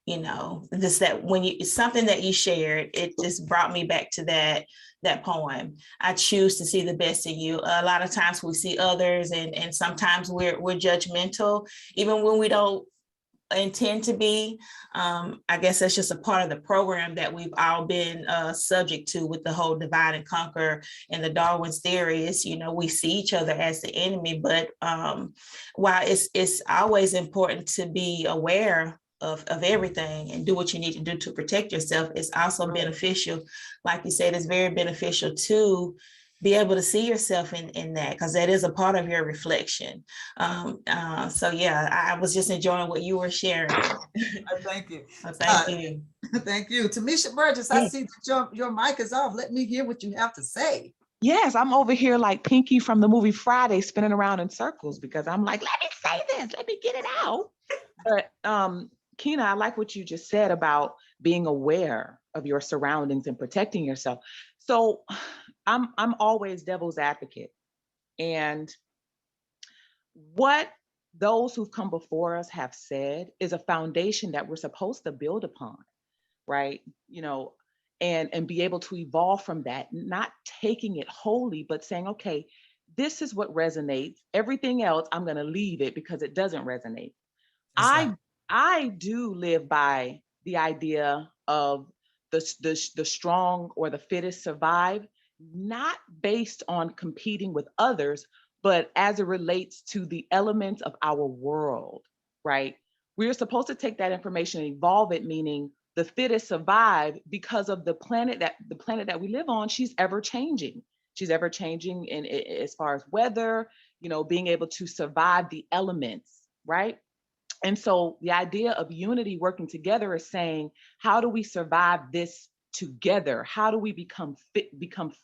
You know, it's something that you shared, it just brought me back to that poem. I choose to see the best in you. A lot of times we see others, and sometimes we're judgmental, even when we don't intend to be. I guess that's just a part of the program that we've all been subject to with the whole divide and conquer and the Darwin's theory is, we see each other as the enemy. But while it's always important to be aware of everything and do what you need to do to protect yourself, it's also beneficial. Like you said, it's very beneficial to be able to see yourself in that, because that is a part of your reflection. So yeah, I was just enjoying what you were sharing. Thank you. Thank you. Thank you. Tamisha Burgess, I see that your mic is off. Let me hear what you have to say. Yes, I'm over here like Pinky from the movie Friday, spinning around in circles, because I'm like, let me say this, let me get it out. But Kina, I like what you just said about being aware of your surroundings and protecting yourself. So I'm always devil's advocate. And what those who've come before us have said is a foundation that we're supposed to build upon, right? And be able to evolve from that, not taking it wholly, but saying, okay, this is what resonates. Everything else, I'm going to leave it because it doesn't resonate. I do live by the idea of the strong or the fittest survive, not based on competing with others, but as it relates to the elements of our world, right? We're supposed to take that information and evolve it, meaning the fittest survive because of the planet that we live on. She's ever changing. She's ever changing in as far as weather, being able to survive the elements, right? And so the idea of unity, working together, is saying, how do we survive this together? How do we become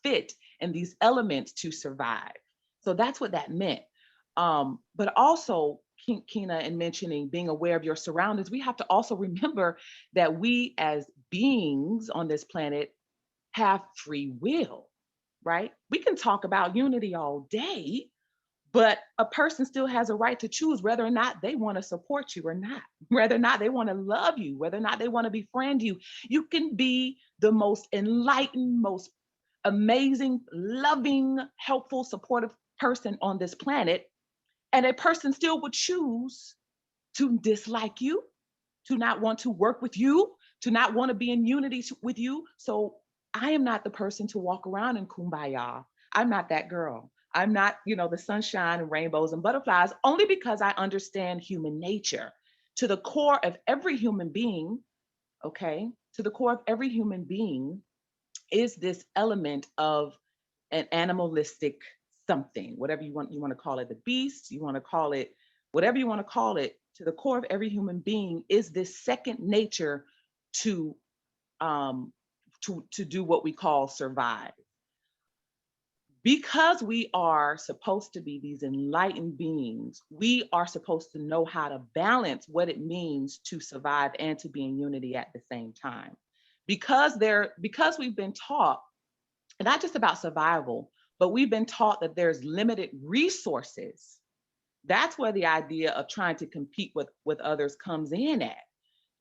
fit in these elements to survive? So that's what that meant. But also, Kina, in mentioning being aware of your surroundings, we have to also remember that we as beings on this planet have free will, right? We can talk about unity all day, but a person still has a right to choose whether or not they want to support you or not, whether or not they want to love you, whether or not they want to befriend you. You can be the most enlightened, most amazing, loving, helpful, supportive person on this planet, and a person still would choose to dislike you, to not want to work with you, to not want to be in unity with you. So I am not the person to walk around in kumbaya. I'm not that girl. I'm not, the sunshine and rainbows and butterflies, only because I understand human nature. To the core of every human being, okay, to the core of every human being is this element of an animalistic something, whatever you want to call it, the beast, you want to call it, whatever you want to call it. To the core of every human being is this second nature to do what we call survive. Because we are supposed to be these enlightened beings, we are supposed to know how to balance what it means to survive and to be in unity at the same time. Because we've been taught, and not just about survival, but we've been taught that there's limited resources. That's where the idea of trying to compete with others comes in at.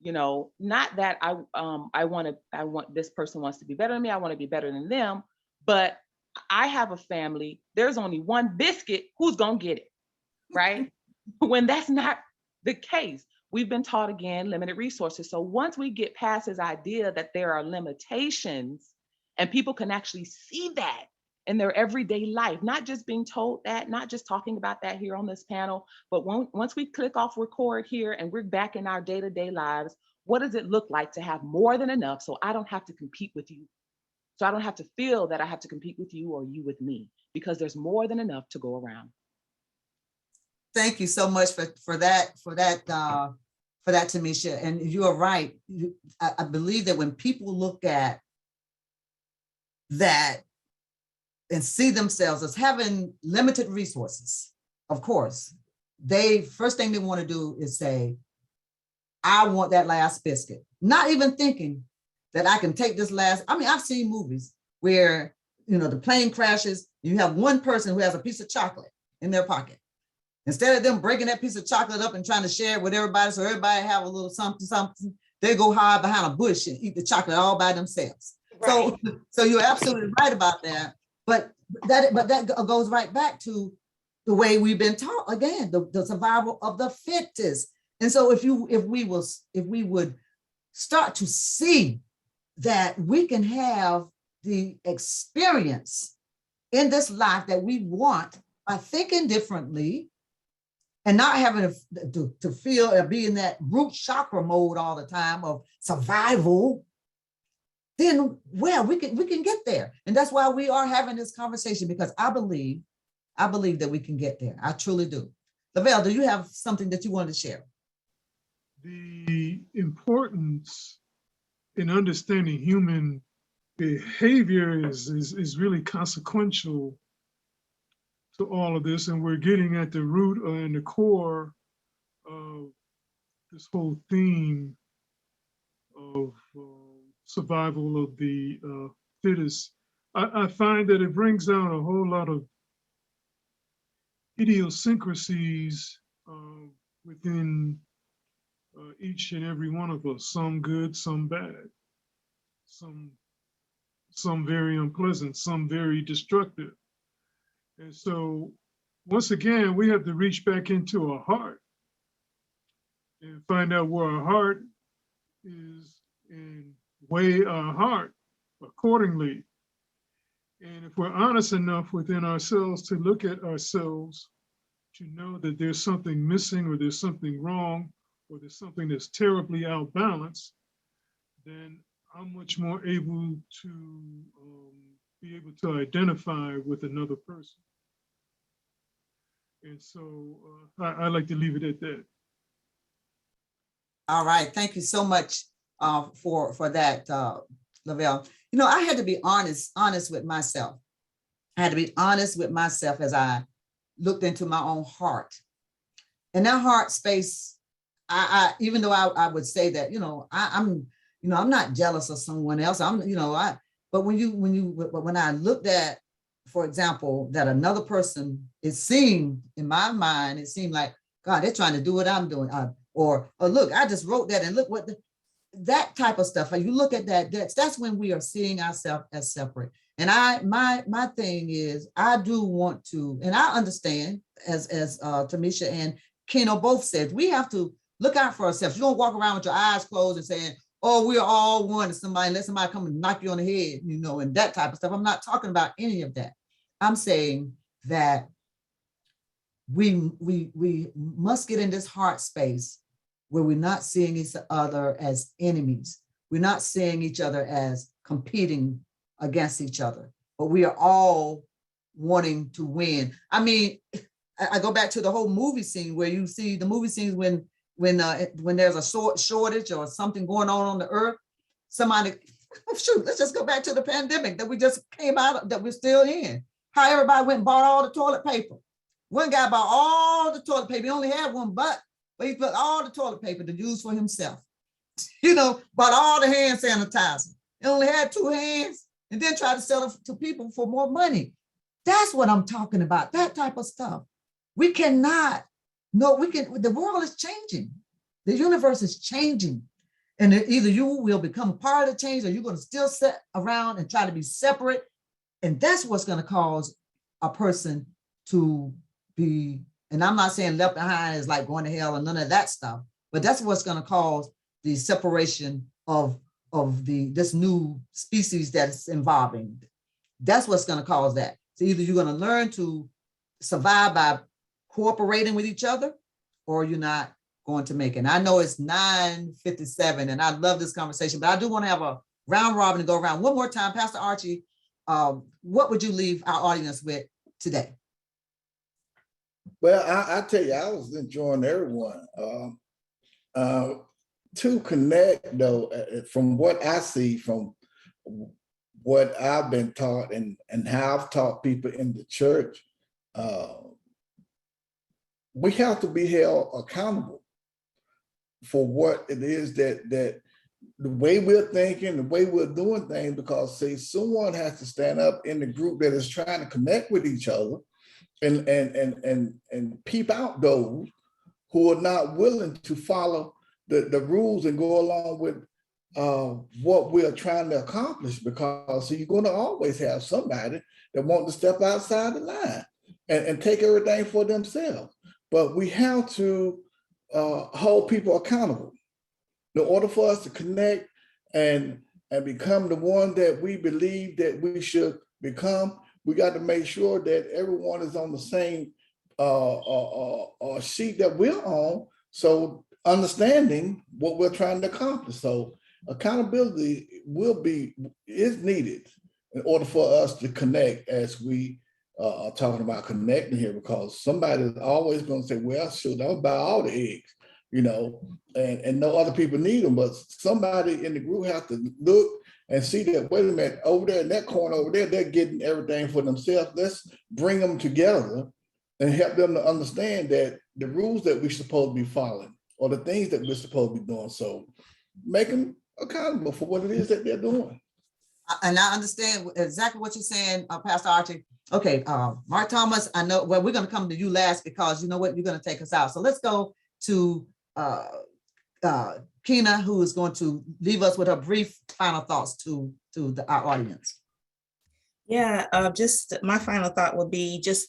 Not that I want this person wants to be better than me, I want to be better than them, but I have a family, there's only one biscuit, who's gonna get it, right? When that's not the case. We've been taught, again, limited resources. So once we get past this idea that there are limitations, and people can actually see that in their everyday life, not just being told that, not just talking about that here on this panel, but once we click off record here and we're back in our day-to-day lives, what does it look like to have more than enough so I don't have to compete with you? So I don't have to feel that I have to compete with you or you with me, because there's more than enough to go around. Thank you so much for that, Tamisha. And you are right. I believe that when people look at that and see themselves as having limited resources, of course, first thing they want to do is say, I want that last biscuit. Not even thinking that I can take this I've seen movies where, the plane crashes, you have one person who has a piece of chocolate in their pocket. Instead of them breaking that piece of chocolate up and trying to share it with everybody so everybody have a little something, they go hide behind a bush and eat the chocolate all by themselves. Right. So you're absolutely right about that. But that goes right back to the way we've been taught, again, the survival of the fittest. And so if we would start to see that we can have the experience in this life that we want by thinking differently and not having to feel or be in that root chakra mode all the time of survival, then we can get there. And that's why we are having this conversation, because I believe that we can get there. I truly do. Lavelle, do you have something that you want to share? The importance in understanding human behavior is really consequential to all of this, and we're getting at the root and the core of this whole theme of survival of the fittest. I find that it brings out a whole lot of idiosyncrasies within each and every one of us, some good, some bad, some very unpleasant, some very destructive. And so once again, we have to reach back into our heart and find out where our heart is and weigh our heart accordingly. And if we're honest enough within ourselves to look at ourselves, to know that there's something missing or there's something wrong or there's something that's terribly out balanced, then I'm much more able to be able to identify with another person. And so I like to leave it at that. All right, thank you so much for that, Lavelle. You know, I had to be honest with myself. I had to be honest with myself as I looked into my own heart. And that heart space, I even though I would say that, you know, I'm not jealous of someone else. But when I looked at, for example, that another person, it seemed in my mind, it seemed like, God, they're trying to do what I'm doing. Or look, I just wrote that and look what that type of stuff. You look at that, that's when we are seeing ourselves as separate. And my thing is, I do want to, and I understand, as Tamisha and Keno both said, we have to look out for ourselves. You don't walk around with your eyes closed and saying, oh, we're all one, and let somebody come and knock you on the head, you know, and that type of stuff. I'm not talking about any of that. I'm saying that we must get in this heart space where we're not seeing each other as enemies. We're not seeing each other as competing against each other, but we are all wanting to win. I mean, I go back to the whole movie scene where you see the movie scenes when there's a shortage or something going on the earth, somebody, shoot, let's just go back to the pandemic that we just came out of, that we're still in. How everybody went and bought all the toilet paper. One guy bought all the toilet paper. He only had one butt, but he put all the toilet paper to use for himself. You know, bought all the hand sanitizer. He only had 2 hands and then tried to sell it to people for more money. That's what I'm talking about, that type of stuff. We cannot, the world is changing. The universe is changing. And either you will become part of the change or you're going to still sit around and try to be separate. And that's what's going to cause a person to be, and I'm not saying left behind is like going to hell and none of that stuff, but that's what's going to cause the separation of this new species that's evolving. That's what's going to cause that. So either you're going to learn to survive by cooperating with each other, or you're not going to make it. And I know it's 9:57 and I love this conversation, but I do want to have a round robin to go around one more time. Pastor Archie, what would you leave our audience with today? Well, I tell you, I was enjoying everyone. To connect, though, from what I see, from what I've been taught and how I've taught people in the church, we have to be held accountable for what it is that the way we're thinking, the way we're doing things, because see, someone has to stand up in the group that is trying to connect with each other and peep out those who are not willing to follow the rules and go along with what we're trying to accomplish, because so you're going to always have somebody that wants to step outside the line and take everything for themselves. But we have to hold people accountable. In order for us to connect and become the one that we believe that we should become, we got to make sure that everyone is on the same sheet that we're on. So understanding what we're trying to accomplish. So accountability is needed in order for us to connect, as we are talking about connecting here, because somebody is always going to say, well, shoot, I'll buy all the eggs, you know, and no other people need them, but somebody in the group has to look and see that, wait a minute, over there in that corner over there, they're getting everything for themselves. Let's bring them together and help them to understand that the rules that we're supposed to be following or the things that we're supposed to be doing. So make them accountable for what it is that they're doing. And I understand exactly what you're saying, Pastor Archie. Okay, Mark Thomas, I know, well, we're going to come to you last because you know what, you're going to take us out. So let's go to Kina, who is going to leave us with her brief final thoughts to our audience. Yeah, just my final thought would be just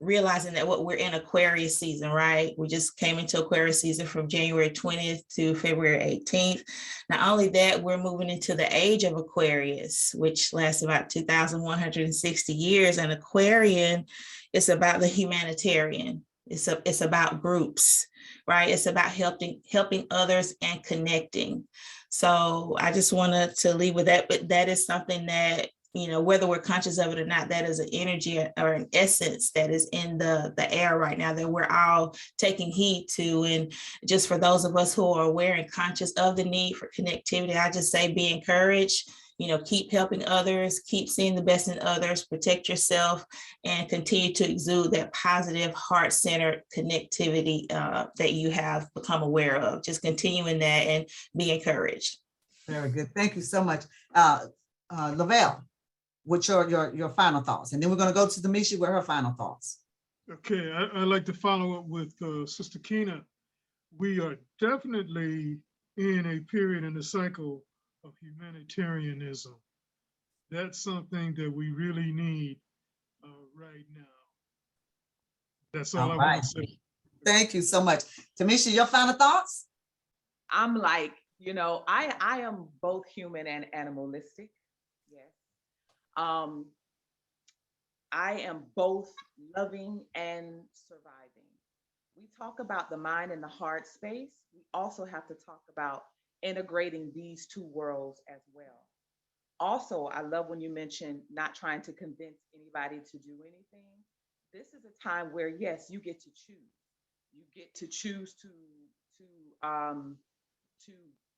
realizing that we're in Aquarius season, right? We just came into Aquarius season from January 20th to February 18th. Not only that, we're moving into the age of Aquarius, which lasts about 2,160 years. And Aquarian is about the humanitarian. It's about groups, right? It's about helping others and connecting. So I just wanted to leave with that, but that is something that, you know, whether we're conscious of it or not, that is an energy or an essence that is in the air right now that we're all taking heed to. And just for those of us who are aware and conscious of the need for connectivity, I just say be encouraged, you know, keep helping others, keep seeing the best in others, protect yourself, and continue to exude that positive heart-centered connectivity that you have become aware of. Just continuing that and be encouraged. Very good. Thank you so much. Lavelle, what's your final thoughts? And then we're going to go to Demisha with her final thoughts. Okay, I'd like to follow up with Sister Kina. We are definitely in a period in the cycle of humanitarianism. That's something that we really need right now. That's all I want to say. Thank you so much. Demisha, your final thoughts? I'm like, you know, I am both human and animalistic. Yes. I am both loving and surviving. We talk about the mind and the heart space. We also have to talk about integrating these two worlds as well. Also, I love when you mentioned not trying to convince anybody to do anything. This is a time where, yes, you get to choose. You get to choose to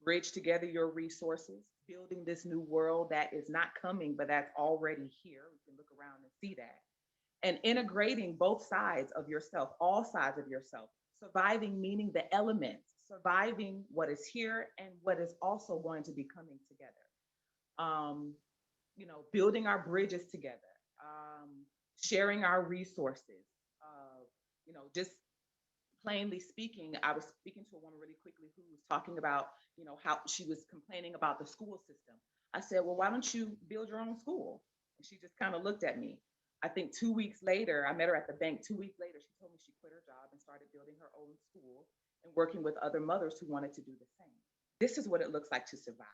bridge together your resources, building this new world that is not coming, but that's already here. We can look around and see that. And integrating both sides of yourself, all sides of yourself, surviving, meaning the elements, surviving what is here and what is also going to be coming together. You know, building our bridges together, sharing our resources, you know, just plainly speaking. I was speaking to a woman really quickly who was talking about, you know, how she was complaining about the school system. I said, well, why don't you build your own school? And she just kind of looked at me. I think 2 weeks later, I met her at the bank. 2 weeks later, she told me she quit her job and started building her own school and working with other mothers who wanted to do the same. This is what it looks like to survive.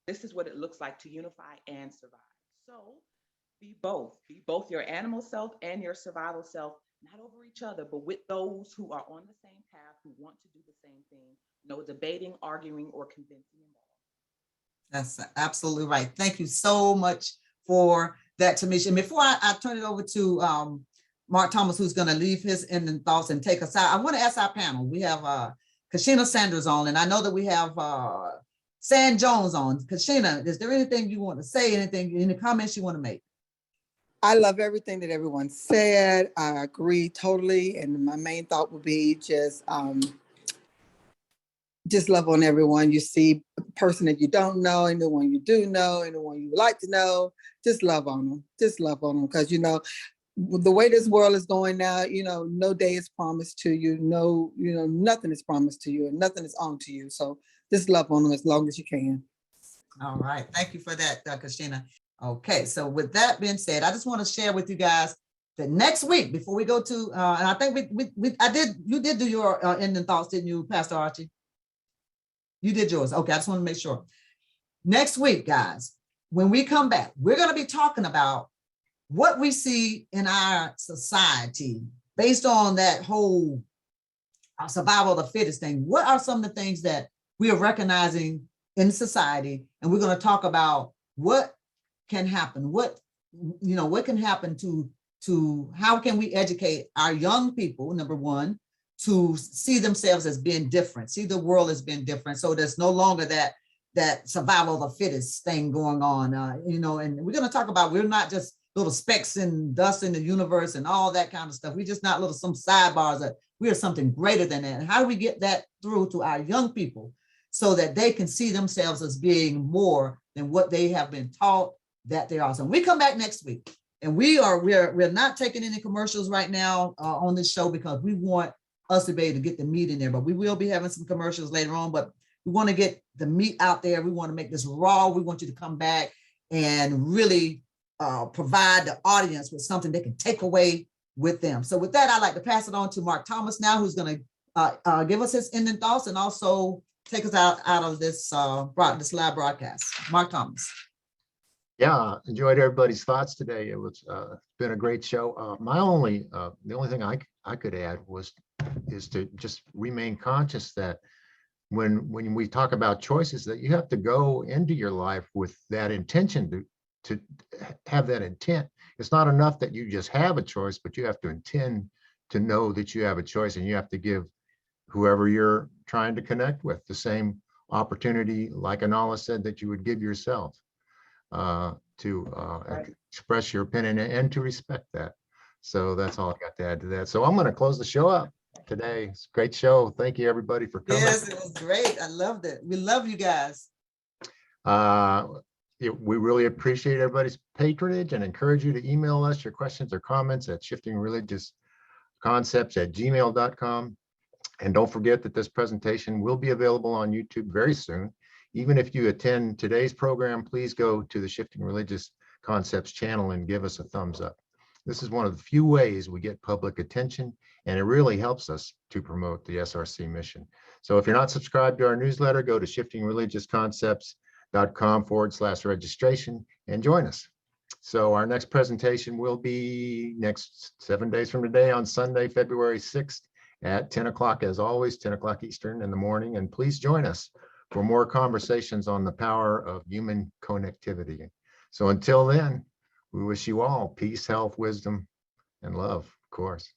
This is what it looks like to unify and survive. So be both your animal self and your survival self, not over each other, but with those who are on the same path, who want to do the same thing. No debating, arguing, or convincing involved. That's absolutely right. Thank you so much for that, Tamisha. And before I turn it over to Mark Thomas, who's going to leave his ending thoughts and take us out, I want to ask our panel. We have Kashina Sanders on, and I know that we have San Jones on. Kashina, is there anything you want to say, any comments you want to make? I love everything that everyone said. I agree totally. And my main thought would be just love on everyone. You see a person that you don't know, and the one you do know, and the one you would like to know, just love on them. Just love on them. Because, you know, the way this world is going now, you know, no day is promised to you. No, you know, nothing is promised to you and nothing is on to you. So just love on them as long as you can. All right. Thank you for that, Kashina. Okay. So with that being said, I just want to share with you guys that next week, before we go to, and I think you did do your ending thoughts, didn't you, Pastor Archie? You did yours. Okay. I just want to make sure. Next week, guys, when we come back, we're going to be talking about what we see in our society based on that whole survival of the fittest thing. What are some of the things that we are recognizing in society? And we're going to talk about what can happen, what can happen to how can we educate our young people, number one, to see themselves as being different, see the world as being different. So there's no longer that survival of the fittest thing going on, and we're going to talk about, we're not just little specks and dust in the universe and all that kind of stuff. We're just not some sidebars, that we are something greater than that. And how do we get that through to our young people so that they can see themselves as being more than what they have been taught that they are? So we come back next week, and we're not taking any commercials right now on this show, because we want us to be able to get the meat in there, but we will be having some commercials later on. But we want to get the meat out there. We want to make this raw. We want you to come back and really provide the audience with something they can take away with them. So with that, I'd like to pass it on to Mark Thomas now, who's going to give us his ending thoughts and also take us out of this live broadcast. Mark Thomas. Yeah, enjoyed everybody's thoughts today. It was been a great show. The only thing I I could add is to just remain conscious that when we talk about choices, that you have to go into your life with that intention to have that intent. It's not enough that you just have a choice, but you have to intend to know that you have a choice, and you have to give whoever you're trying to connect with the same opportunity, like Anala said, that you would give yourself to Right. express your opinion and to respect that. So that's all I got to add to that. So I'm going to close the show up today. It's a great show. Thank you, everybody, for coming. Yes, it was great. I loved it. We love you guys. We really appreciate everybody's patronage and encourage you to email us your questions or comments at shiftingreligiousconcepts@gmail.com. And don't forget that this presentation will be available on YouTube very soon. Even if you attend today's program, please go to the Shifting Religious Concepts channel and give us a thumbs up. This is one of the few ways we get public attention, and it really helps us to promote the SRC mission. So if you're not subscribed to our newsletter, go to shiftingreligiousconcepts.com/registration and join us. So our next presentation will be next 7 days from today on Sunday, February 6th at 10 o'clock, as always, 10 o'clock Eastern in the morning. And please join us for more conversations on the power of human connectivity. So until then, we wish you all peace, health, wisdom, and love, of course.